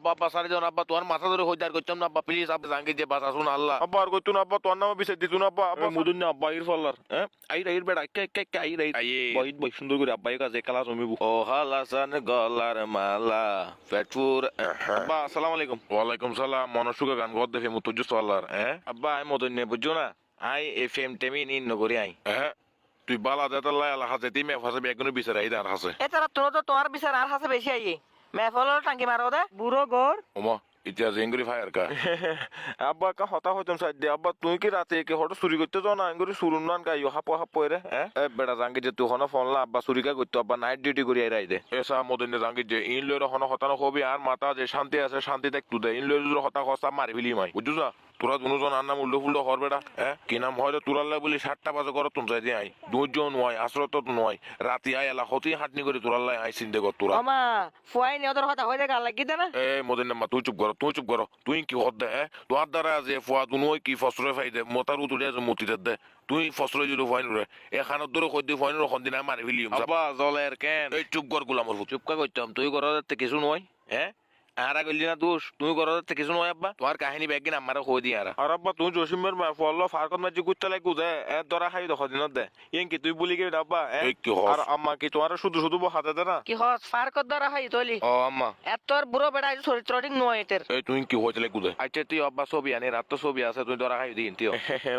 আব্বা আব্বা সারি যাও আব্বা তোমার মাথা ধরে হইদার করতাম না আব্বা প্লিজ আব্বা জাঙ্গি যে বাসা শুন আল্লাহ আব্বা আর কইতো না আব্বা তোর নামে বিষয় দিত না আব্বা আব্বা মুদুন না আব্বা ইর ফলার হ্যাঁ আই রাইর বেড়া কে আই রাই বহিত বই সুন্দর করে আব্বা এর কাছে কালা জমিবু ও হালাসান গলার মালা পেটপুর আব্বা আসসালামু আলাইকুম ওয়ালাইকুম সালাম মনসুকা গান গদ দেখে মুতুজ্জু সাল্লার আব্বা আই মদন নে বুঝছো না আই এফএম টেমি নিন নগরি আই তুই বালা দেতাল্লাই আলা হাসে তিমে ফাসে বেগুনে বিচারে এই দার হাসে এ তারা তোর তো তোমার বিচার আর হাসে বেশি আইয়ে মেফলর টাঙ্কি মারো দে বুড়ো গোর ওমা ইতিহাস এঙ্গুরি ফায়ার কা আব্বা কা হতা হইতাম সাইড আব্বা তুই কি রাতে কে হঠাৎ চুরি করতে যাও না এঙ্গুরি সুরুন নান কা ইউ হাপো হাপো রে বেড়া জাঙ্গি যে তুই হন ফোন লা আব্বা চুরিকা করতো আব্বা নাইট ডিউটি করি আই রাই দে এসা মদনে জাঙ্গি যে ইন লইর হন হতানো হবি আর মাথা যে শান্তি আছে শান্তি দেখ তুই দে ইন লইর হতা খসা মারি ফেলি মাই বুঝছো না তোরা দুজন আর নাম উল্টো ফুল্টো হর বেড়া কি নাম হয় তোরাল্লা বলি 7টা বাজে করো তুমি যাই আই দুজন নয় আসরত নয় রাতি আই এলা হতেই হাঁটনি করে তোরাল্লা আই চিন্তা কর তোরা আমা ফুয়াই নে ওদের কথা হইতে গাল লাগি দে না মদন নাম্মা তুই চুপ করো তুই কি হদ দে তোর দ্বারা যে ফুয়া তুই কি ফসরে ফাই দে মতার উতুরে আছে মতিতে দে তুই ফসরে যদি ফাইন রে এখানত ধরে কই দি ফাইন রখন দিন মারি ফেলি আব্বা জলের কেন এই চুপ কর গুলামর চুপ কা করতাম তুই করতে কিছু নয় আরা গলি না দোষ তুই করতে কিছু নয় আব্বা তোমার কাহিনী ব্যাগিন আমারও কই দি আরা আর আব্বা তুই জসিমের ফল ফারকত মাঝে গুচ্ছা লাগু দে দরা খাই দখ দিনত দে ইন কি তুই বলি গে আব্বা আর আম্মা কি তোমার শুধু শুধু হাতে দে না কি হস ফার কত দ্বারা হাই তলি ও আম্মা এতর বুড়ো বেড়া চরিত্র ঠিক নয় এতের এই তুই কি হইতে লাগু দে আচ্ছা তুই আব্বা ছবি আনি রাত তো ছবি আছে তুই ধরা খাই দিন তুই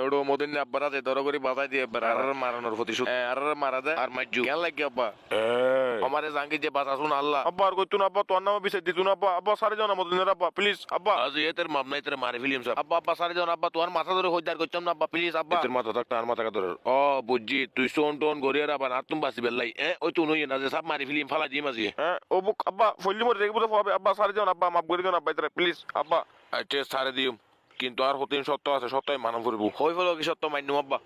ওড়ো মদিন আব্বারা যে দরা করে বাজাই দিয়ে আর মারানোর প্রতিশোধ আর মারা দে আর মাইজু কেন লাগে আব্বা আমারে জাঙ্গি যে বাসা শুন আল্লাহ আব্বা আর কইতো না আব্বা তোর নামে বিষয় দিত না আব্বা আব্বা সারি যাও না মদিন আব্বা প্লিজ আব্বা আজ এতের মামলাই তেরে মারি ফেলিম সব আব্বা আব্বা সারি যাও আব্বা তোমার মাথা ধরে হইদার করতাম না আব্বা প্লিজ আব্বা তোর মাথা থাকতে আর মাথা ধরে ও বুঝছি তুই সোন টোন গড়িয়ার আবার আর তুমি বাসি বেলাই ওই তুই নই না যে সব মারি ফেলিম ফালা দিম আজি ও বুক আব্বা ফলি মরে দেখবো তো হবে আব্বা সারি যাও আব্বা মাফ করে দিও না আব্বা প্লিজ আব্বা আচ্ছা সারি দিও কিন্তু আর হতিন সত্য আছে সত্যই মানব করবো হই ফেলো কি সত্য মান্য আব্বা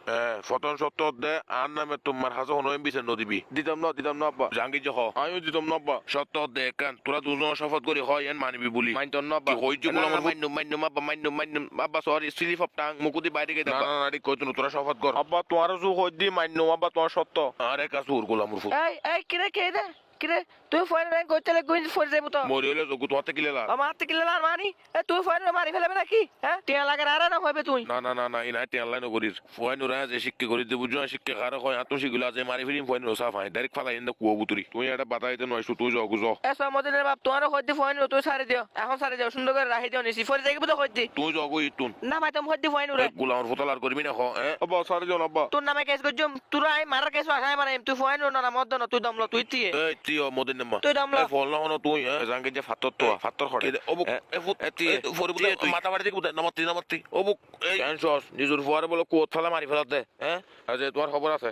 ফতন সত্য দে আর নামে তোমার হাসো হনো এমবিছে নদীবি দিতাম না আব্বা জাঙ্গি যে আমিও দিতাম না আব্বা সত্য দে কান তোরা দুজন শপথ করে হয় এন মানবি বলি মাইতো না আব্বা হই যে বলে আমার মান্য আব্বা মান্য আব্বা সরি স্লিপ অফ টাং মুকুদি বাইরে গেছে না না না কইতো তোরা শপথ কর আব্বা তোমার জু হই দি মান্য আব্বা তোমার সত্য আরে কাসুর গোলামুর ফুল এই কিরে কে দে কিরে তুই ফোন রে কইতে লাগ কই ফোন যাইবো তো মরি হলে জগু তোমাতে কিলেলা আমার হাতে কিলে আর মানি তুই ফোন মারি ফেলবে নাকি টিয়া লাগার আর না হইবে তুই না না না না ইনা তে অনলাইন করিস ফোন নুরা যে শিক্ষা করি দে বুঝনা শিক্ষা খারা হয় আতো শিগুলা যে মারি ফিলিম ফোন রসা ফাই ডাইরেক্ট ফালা ইন্দা কুয়া বুতুরি তুই এটা বাতাইতে নয় তুই জগু জ সমদিনের বাপ তোমার হইতে ফোন তুই সারি দিও এখন সারি দিও সুন্দর করে রাখি দিও নিছি ফোন যাইবো তো কইতি তুই জগু ইতুন না মাই তুমি হইতে ফোন রে গোলামর ফতল আর করবি না হ আব্বা সারি জন আব্বা তোর নামে কেস গজম তুই আই মারার কেস আসাই মানে তুই ফোন না মদ না তুই দমলো তুই তি এই তিও মদিন নাম্মা তুই দমলো ফল না হনো তুই জাঙ্গে যে ফাতর তো ফাতর হড়ে ওবুক এ ফুট এতি ফরি বুদে মাথা বাড়ি দিক বুদে নামতি ওবুক এই ক্যান্সার নিজুর ফুয়ারে বলে কোত ফালা মারি ফেলাতে আজ তোমার খবর আছে